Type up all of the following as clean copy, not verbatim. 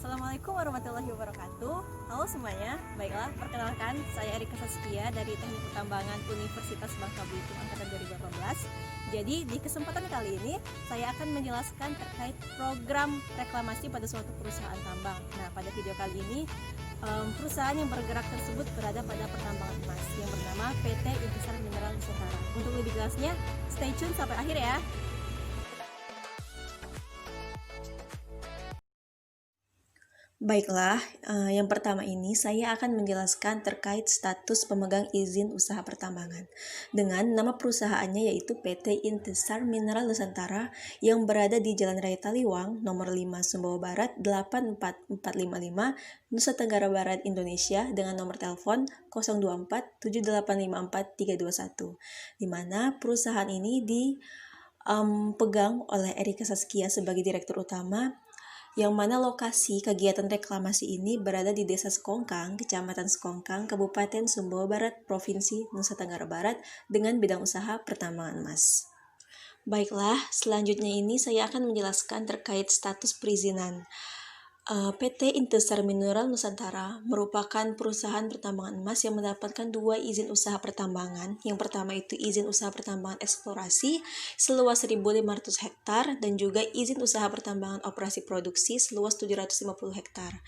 Assalamualaikum warahmatullahi wabarakatuh. Halo semuanya, baiklah perkenalkan saya Erika Saskia dari Teknik Pertambangan Universitas Bangka Belitung Angkatan 2018. Jadi di kesempatan kali ini saya akan menjelaskan terkait program reklamasi pada suatu perusahaan tambang. Nah, pada video kali ini perusahaan yang bergerak tersebut berada pada pertambangan emas yang bernama PT Intisar Mineral Nusantara. Untuk lebih jelasnya, stay tune sampai akhir ya. Baiklah, yang pertama ini saya akan menjelaskan terkait status pemegang izin usaha pertambangan dengan nama perusahaannya yaitu PT Intisar Mineral Nusantara yang berada di Jalan Raya Taliwang, nomor 5 Sumbawa Barat 84455, Nusa Tenggara Barat, Indonesia dengan nomor telepon 024 7854 321, di mana perusahaan ini dipegang oleh Erika Saskia sebagai direktur utama, yang mana lokasi kegiatan reklamasi ini berada di Desa Sekongkang, Kecamatan Sekongkang, Kabupaten Sumbawa Barat, Provinsi Nusa Tenggara Barat, dengan bidang usaha pertambangan emas. Baiklah, selanjutnya ini saya akan menjelaskan terkait status perizinan. PT Intisar Mineral Nusantara merupakan perusahaan pertambangan emas yang mendapatkan 2 izin usaha pertambangan. Yang pertama itu izin usaha pertambangan eksplorasi seluas 1.500 hektar dan juga izin usaha pertambangan operasi produksi seluas 750 hektar.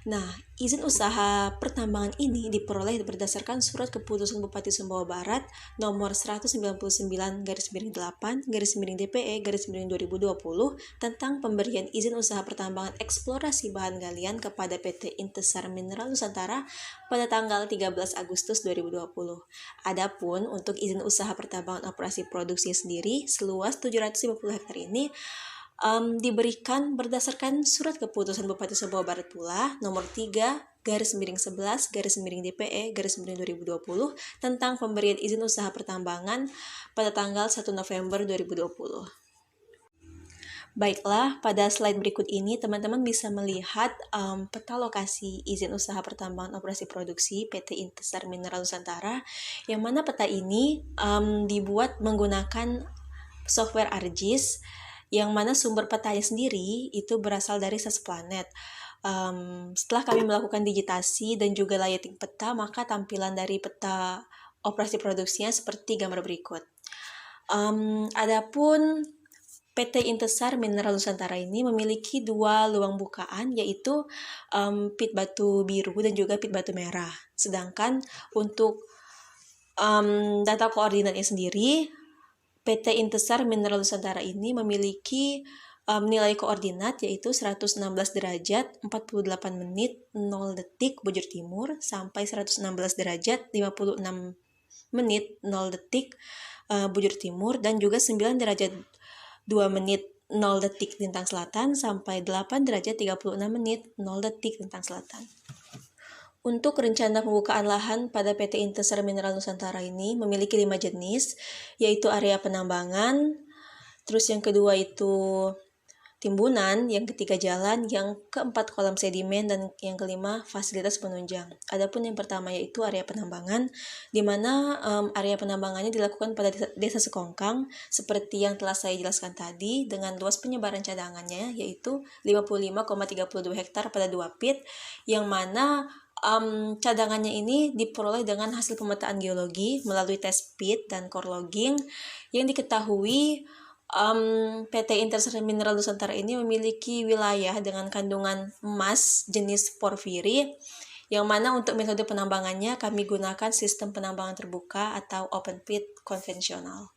Nah, izin usaha pertambangan ini diperoleh berdasarkan Surat Keputusan Bupati Sumbawa Barat nomor 199/8/DPE/2020 tentang pemberian izin usaha pertambangan eksplorasi bahan galian kepada PT Intisar Mineral Nusantara pada tanggal 13 Agustus 2020. Adapun untuk izin usaha pertambangan operasi produksi sendiri seluas 750 hektar ini diberikan berdasarkan Surat Keputusan Bupati Sumbawa Barat pula nomor 3/11/DPE/2020 tentang pemberian izin usaha pertambangan pada tanggal 1 November 2020. Baiklah, pada slide berikut ini teman-teman bisa melihat peta lokasi izin usaha pertambangan operasi produksi PT Intisar Mineral Nusantara, yang mana peta ini dibuat menggunakan software ArcGIS, yang mana sumber petanya sendiri itu berasal dari Sasplanet. Setelah kami melakukan digitasi dan juga layering peta, maka tampilan dari peta operasi produksinya seperti gambar berikut. Adapun PT Intisar Mineral Nusantara ini memiliki 2 luang bukaan, yaitu pit batu biru dan juga pit batu merah. Sedangkan untuk data koordinatnya sendiri, PT Intisar Mineral Nusantara ini memiliki nilai koordinat yaitu 116 derajat 48 menit 0 detik bujur timur sampai 116 derajat 56 menit 0 detik bujur timur, dan juga 9 derajat 2 menit 0 detik lintang selatan sampai 8 derajat 36 menit 0 detik lintang selatan. Untuk rencana pembukaan lahan pada PT Intisar Mineral Nusantara ini memiliki 5 jenis, yaitu area penambangan, terus yang kedua itu timbunan, yang ketiga jalan, yang keempat kolam sedimen, dan yang kelima fasilitas penunjang. Adapun yang pertama yaitu area penambangan, di mana area penambangannya dilakukan pada Desa Sekongkang seperti yang telah saya jelaskan tadi, dengan luas penyebaran cadangannya yaitu 55,32 hektar pada 2 pit, yang mana cadangannya ini diperoleh dengan hasil pemetaan geologi melalui tes pit dan core logging, yang diketahui PT Intisar Mineral Nusantara ini memiliki wilayah dengan kandungan emas jenis porfiri, yang mana untuk metode penambangannya kami gunakan sistem penambangan terbuka atau open pit konvensional.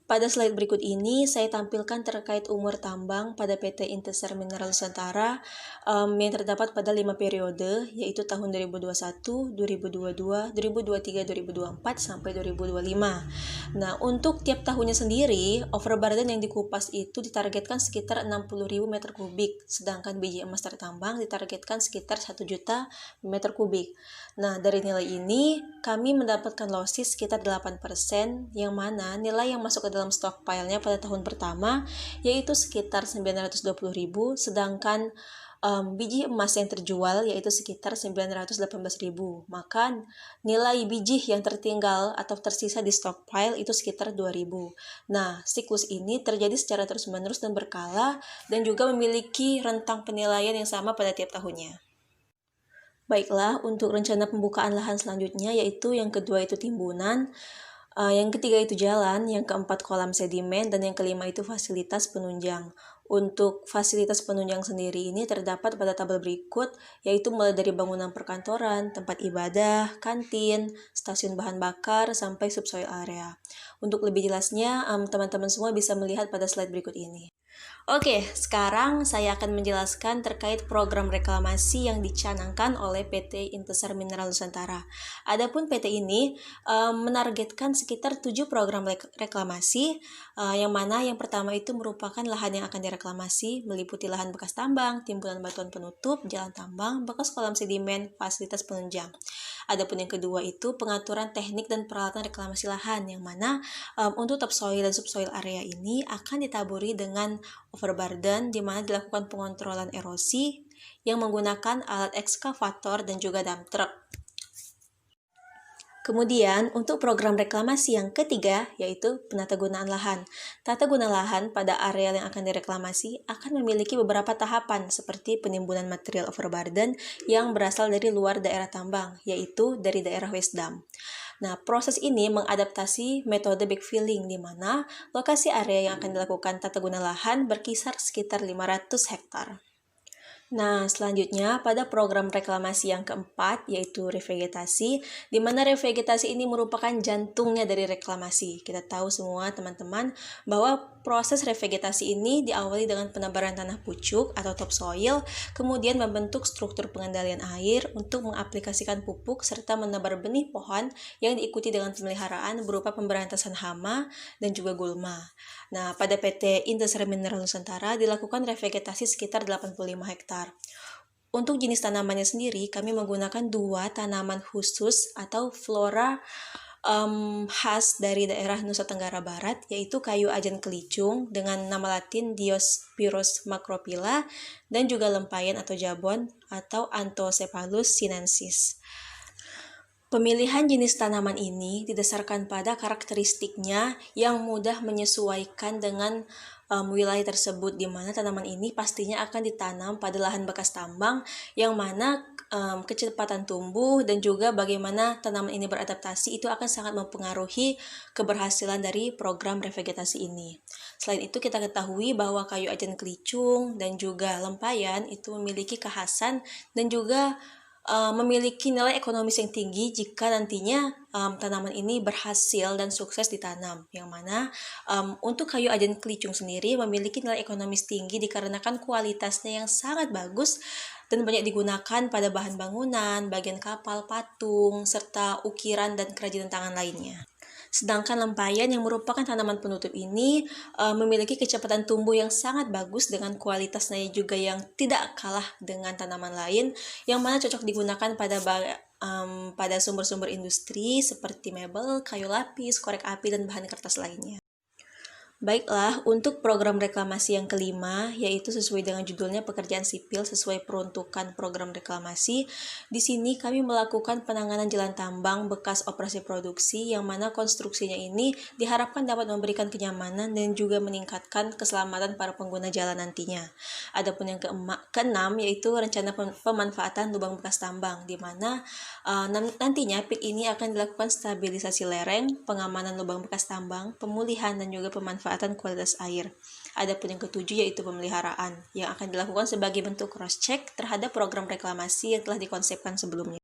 Pada slide berikut ini saya tampilkan terkait umur tambang pada PT Intisar Mineral Nusantara yang terdapat pada 5 periode, yaitu tahun 2021, 2022, 2023, 2024 sampai 2025. Nah, untuk tiap tahunnya sendiri, overburden yang dikupas itu ditargetkan sekitar 60.000 meter kubik, sedangkan biji emas tertambang ditargetkan sekitar 1 juta meter kubik. Nah, dari nilai ini kami mendapatkan losses sekitar 8%, yang mana nilai yang masuk ke dalam stockpile-nya pada tahun pertama yaitu sekitar 920.000, sedangkan biji emas yang terjual yaitu sekitar 918.000. Maka nilai biji yang tertinggal atau tersisa di stockpile itu sekitar 2.000. Nah, siklus ini terjadi secara terus-menerus dan berkala dan juga memiliki rentang penilaian yang sama pada tiap tahunnya. Baiklah, untuk rencana pembukaan lahan selanjutnya yaitu yang kedua itu timbunan, yang ketiga itu jalan, yang keempat kolam sedimen, dan yang kelima itu fasilitas penunjang. Untuk fasilitas penunjang sendiri ini terdapat pada tabel berikut, yaitu mulai dari bangunan perkantoran, tempat ibadah, kantin, stasiun bahan bakar, sampai subsoil area. Untuk lebih jelasnya, teman-teman semua bisa melihat pada slide berikut ini. Oke, sekarang saya akan menjelaskan terkait program reklamasi yang dicanangkan oleh PT Intesar Mineral Nusantara. Adapun PT ini menargetkan sekitar 7 program reklamasi, yang mana yang pertama itu merupakan lahan yang akan direklamasi, meliputi lahan bekas tambang, timbunan batuan penutup, jalan tambang, bekas kolam sedimen, fasilitas penunjang. Adapun yang kedua itu pengaturan teknik dan peralatan reklamasi lahan, yang mana untuk topsoil dan subsoil area ini akan ditaburi dengan overburden, di mana dilakukan pengontrolan erosi yang menggunakan alat ekskavator dan juga dump truck. Kemudian, untuk program reklamasi yang ketiga, yaitu penata gunaan lahan. Tata guna lahan pada areal yang akan direklamasi akan memiliki beberapa tahapan, seperti penimbunan material overburden yang berasal dari luar daerah tambang, yaitu dari daerah waste dump. Nah, proses ini mengadaptasi metode backfilling, di mana lokasi area yang akan dilakukan tata guna lahan berkisar sekitar 500 hektar. Nah, selanjutnya pada program reklamasi yang keempat, yaitu revegetasi, di mana revegetasi ini merupakan jantungnya dari reklamasi. Kita tahu semua teman-teman bahwa proses revegetasi ini diawali dengan penebaran tanah pucuk atau topsoil, kemudian membentuk struktur pengendalian air untuk mengaplikasikan pupuk serta menebar benih pohon yang diikuti dengan pemeliharaan berupa pemberantasan hama dan juga gulma. Nah, pada PT Intesar Mineral Nusantara dilakukan revegetasi sekitar 85 hektar. Untuk jenis tanamannya sendiri, kami menggunakan 2 tanaman khusus atau flora khas dari daerah Nusa Tenggara Barat, yaitu kayu ajan kelicung dengan nama latin Diospyros macrophylla dan juga lempayan atau jabon atau Anthocephalus sinensis. Pemilihan jenis tanaman ini didasarkan pada karakteristiknya yang mudah menyesuaikan dengan wilayah tersebut, di mana tanaman ini pastinya akan ditanam pada lahan bekas tambang, yang mana kecepatan tumbuh dan juga bagaimana tanaman ini beradaptasi itu akan sangat mempengaruhi keberhasilan dari program revegetasi ini. Selain itu, kita ketahui bahwa kayu ajan kelicung dan juga lempayan itu memiliki kekhasan dan juga memiliki nilai ekonomis yang tinggi jika nantinya tanaman ini berhasil dan sukses ditanam, yang mana untuk kayu ajan kelicung sendiri memiliki nilai ekonomis tinggi dikarenakan kualitasnya yang sangat bagus dan banyak digunakan pada bahan bangunan, bagian kapal, patung, serta ukiran dan kerajinan tangan lainnya. Sedangkan lempayan yang merupakan tanaman penutup ini memiliki kecepatan tumbuh yang sangat bagus dengan kualitasnya juga yang tidak kalah dengan tanaman lain, yang mana cocok digunakan pada sumber-sumber industri seperti mebel, kayu lapis, korek api, dan bahan kertas lainnya. Baiklah, untuk program reklamasi yang kelima, yaitu sesuai dengan judulnya pekerjaan sipil sesuai peruntukan program reklamasi, di sini kami melakukan penanganan jalan tambang bekas operasi produksi, yang mana konstruksinya ini diharapkan dapat memberikan kenyamanan dan juga meningkatkan keselamatan para pengguna jalan nantinya. Adapun yang keenam, yaitu rencana pemanfaatan lubang bekas tambang, di mana nantinya PIK ini akan dilakukan stabilisasi lereng, pengamanan lubang bekas tambang, pemulihan, dan juga pemanfaatan kualitas air. Adapun yang ketujuh yaitu pemeliharaan, yang akan dilakukan sebagai bentuk cross-check terhadap program reklamasi yang telah dikonsepkan sebelumnya.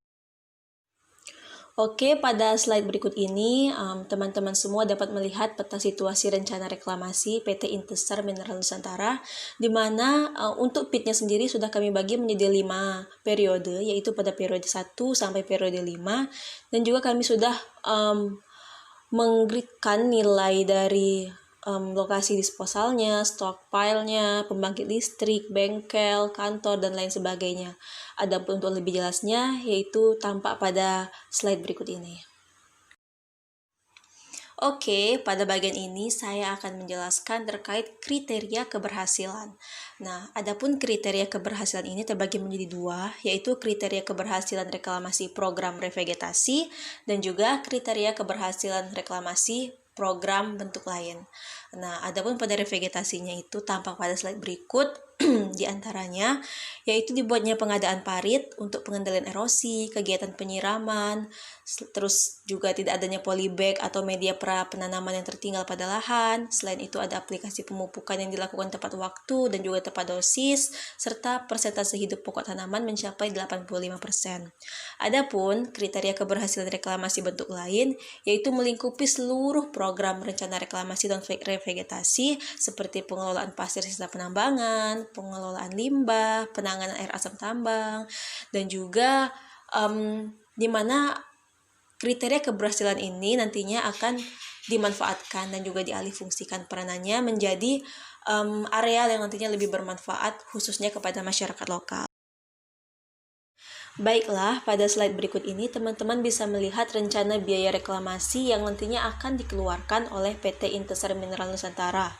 Oke, pada slide berikut ini, teman-teman semua dapat melihat peta situasi rencana reklamasi PT Intesar Mineral Nusantara, di mana untuk PIT-nya sendiri sudah kami bagi menjadi 5 periode, yaitu pada periode 1 sampai periode 5, dan juga kami sudah menggridkan nilai dari lokasi disposalnya, stockpile-nya, pembangkit listrik, bengkel, kantor, dan lain sebagainya. Adapun untuk lebih jelasnya, yaitu tampak pada slide berikut ini. Oke, pada bagian ini saya akan menjelaskan terkait kriteria keberhasilan. Nah, adapun kriteria keberhasilan ini terbagi menjadi dua, yaitu kriteria keberhasilan reklamasi program revegetasi dan juga kriteria keberhasilan reklamasi program bentuk lain. Nah, adapun pada revegetasinya itu tampak pada slide berikut. Di antaranya yaitu dibuatnya pengadaan parit untuk pengendalian erosi, kegiatan penyiraman, terus juga tidak adanya polybag atau media pra penanaman yang tertinggal pada lahan. Selain itu ada aplikasi pemupukan yang dilakukan tepat waktu dan juga tepat dosis, serta persentase hidup pokok tanaman mencapai 85%. Adapun kriteria keberhasilan reklamasi bentuk lain yaitu melingkupi seluruh program rencana reklamasi dan revegetasi seperti pengelolaan pasir sisa penambangan, pengelolaan limbah, penanganan air asam tambang, dan juga di mana kriteria keberhasilan ini nantinya akan dimanfaatkan dan juga dialihfungsikan peranannya menjadi areal yang nantinya lebih bermanfaat khususnya kepada masyarakat lokal. Baiklah, pada slide berikut ini teman-teman bisa melihat rencana biaya reklamasi yang nantinya akan dikeluarkan oleh PT Intesar Mineral Nusantara.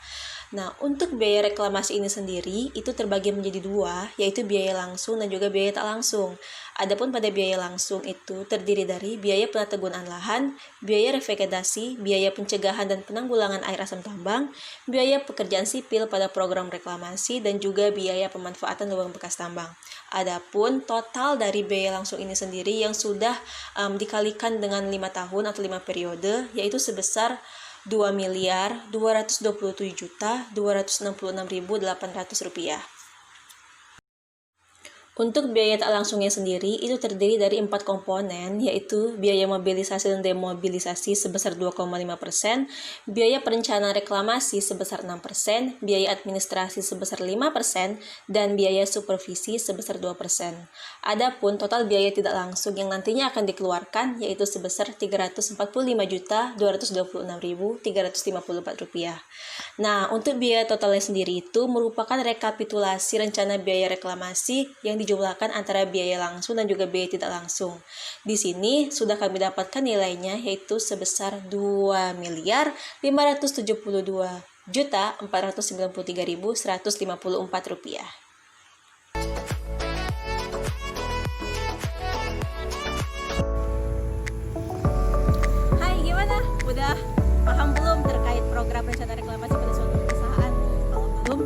Nah, untuk biaya reklamasi ini sendiri itu terbagi menjadi dua, yaitu biaya langsung dan juga biaya tak langsung. Adapun pada biaya langsung itu terdiri dari biaya penatagunaan lahan, biaya revegetasi, biaya pencegahan dan penanggulangan air asam tambang, biaya pekerjaan sipil pada program reklamasi, dan juga biaya pemanfaatan lubang bekas tambang. Adapun total dari biaya langsung ini sendiri yang sudah dikalikan dengan 5 tahun atau 5 periode, yaitu sebesar 2.227.266.800 rupiah. Untuk biaya tak langsungnya sendiri itu terdiri dari 4 komponen, yaitu biaya mobilisasi dan demobilisasi sebesar 2,5%, biaya perencanaan reklamasi sebesar 6%, biaya administrasi sebesar 5%, dan biaya supervisi sebesar 2%. Adapun total biaya tidak langsung yang nantinya akan dikeluarkan yaitu sebesar Rp345.226.354. Nah, untuk biaya totalnya sendiri itu merupakan rekapitulasi rencana biaya reklamasi yang dijumlahkan antara biaya langsung dan juga biaya tidak langsung. Di sini sudah kami dapatkan nilainya yaitu sebesar Rp2.572.493.154. Hai, gimana? Udah paham belum terkait program rencana reklamasi pada suatu perusahaan? Kalau belum,